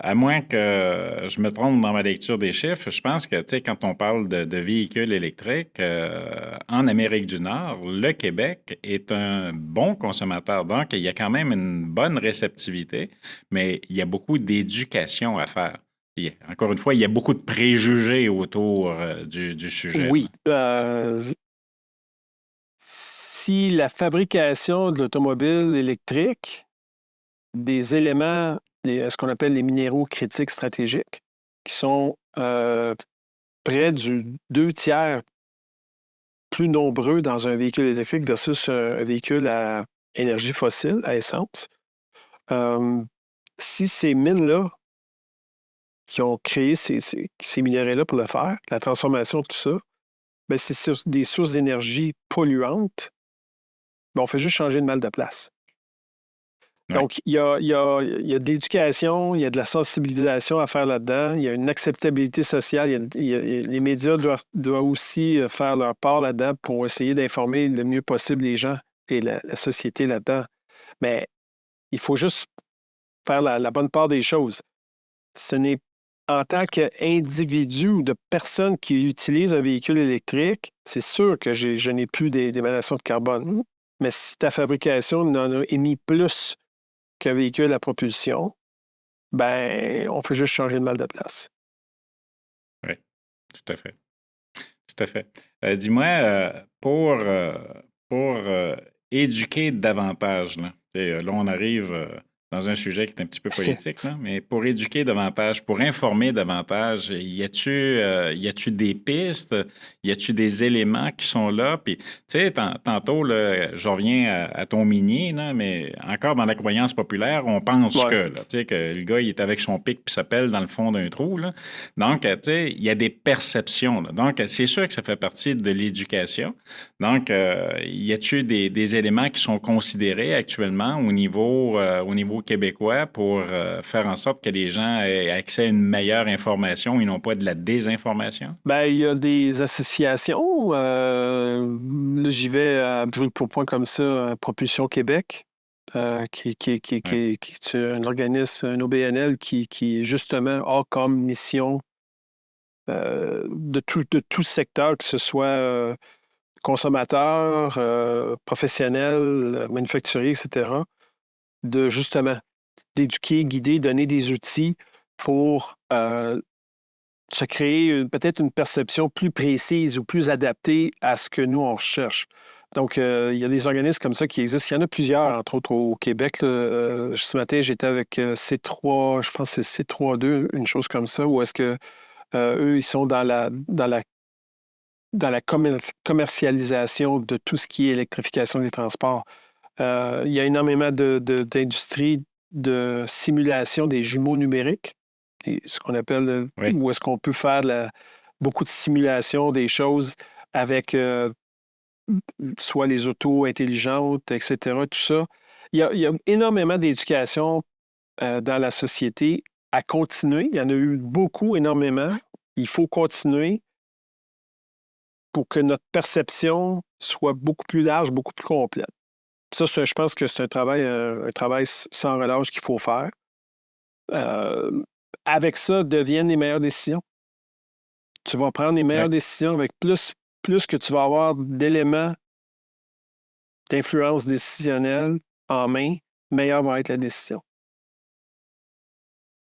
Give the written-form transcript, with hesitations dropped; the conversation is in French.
à moins que je me trompe dans ma lecture des chiffres, je pense que, tu sais, quand on parle de véhicules électriques, en Amérique du Nord, le Québec est un bon consommateur. Donc, il y a quand même une bonne réceptivité, mais il y a beaucoup d'éducation à faire. Encore une fois, il y a beaucoup de préjugés autour du sujet, Oui. là. Si la fabrication de l'automobile électrique, des éléments, ce qu'on appelle les minéraux critiques stratégiques, qui sont près du 2 tiers plus nombreux dans un véhicule électrique versus un véhicule à énergie fossile, à essence. Euh, Si ces mines-là qui ont créé ces minerais-là pour le faire, la transformation, tout ça, ben c'est sur des sources d'énergie polluantes, ben on fait juste changer de mal de place. Oui, Donc, il y a de l'éducation, il y a de la sensibilisation à faire là-dedans, il y a une acceptabilité sociale, les médias doivent aussi faire leur part là-dedans pour essayer d'informer le mieux possible les gens et la société là-dedans. Mais il faut juste faire la bonne part des choses. Ce n'est en tant qu'individu ou de personne qui utilise un véhicule électrique, c'est sûr que je n'ai plus d'émanations de carbone. Mais si ta fabrication en a émis plus qu'un véhicule à propulsion, ben, on fait juste changer de mal de place. oui, tout à fait. Tout à fait. Dis-moi, pour éduquer davantage, là, tu sais, là, on arrive dans un sujet qui est un petit peu politique, là, mais pour éduquer davantage, pour informer davantage, y a-tu des pistes, y a-tu des éléments qui sont là? Puis, tu sais, tantôt, là, je reviens à ton minier, là, mais encore dans la croyance populaire, on pense que, Ouais. là, tu sais, que le gars, il est avec son pic puis ça pèle dans le fond d'un trou, là. Donc, tu sais, il y a des perceptions, là. Donc, c'est sûr que ça fait partie de l'éducation. Donc, y a-t-il des éléments qui sont considérés actuellement au niveau québécois pour faire en sorte que les gens aient accès à une meilleure information et non pas de la désinformation? Ben, il y a des associations. Là, j'y vais à brûle pour point comme ça, Propulsion Québec, Oui, qui est un organisme, un OBNL, qui justement a comme mission de tout secteur, que ce soit consommateur, professionnel, manufacturier, etc., de justement d'éduquer, guider, donner des outils pour se créer peut-être une perception plus précise ou plus adaptée à ce que nous, on recherche. Donc, il y a des organismes comme ça qui existent. Il y en a plusieurs, entre autres au Québec. Là. Ce matin, j'étais avec C3, je pense que c'est C3-2, une chose comme ça, où est-ce que eux, ils sont dans la commercialisation de tout ce qui est électrification des transports. Il y a énormément d'industries de simulation des jumeaux numériques, ce qu'on appelle, oui, où est-ce qu'on peut faire beaucoup de simulation des choses avec soit les autos intelligentes, etc., tout ça. Il y a énormément d'éducation dans la société à continuer. Il y en a eu beaucoup, énormément. Il faut continuer pour que notre perception soit beaucoup plus large, beaucoup plus complète. Ça, je pense que c'est un travail sans relâche qu'il faut faire. Euh, Avec ça, deviennent les meilleures décisions. Tu vas prendre les meilleures oui. décisions avec plus que tu vas avoir d'éléments d'influence décisionnelle en main, meilleure va être la décision.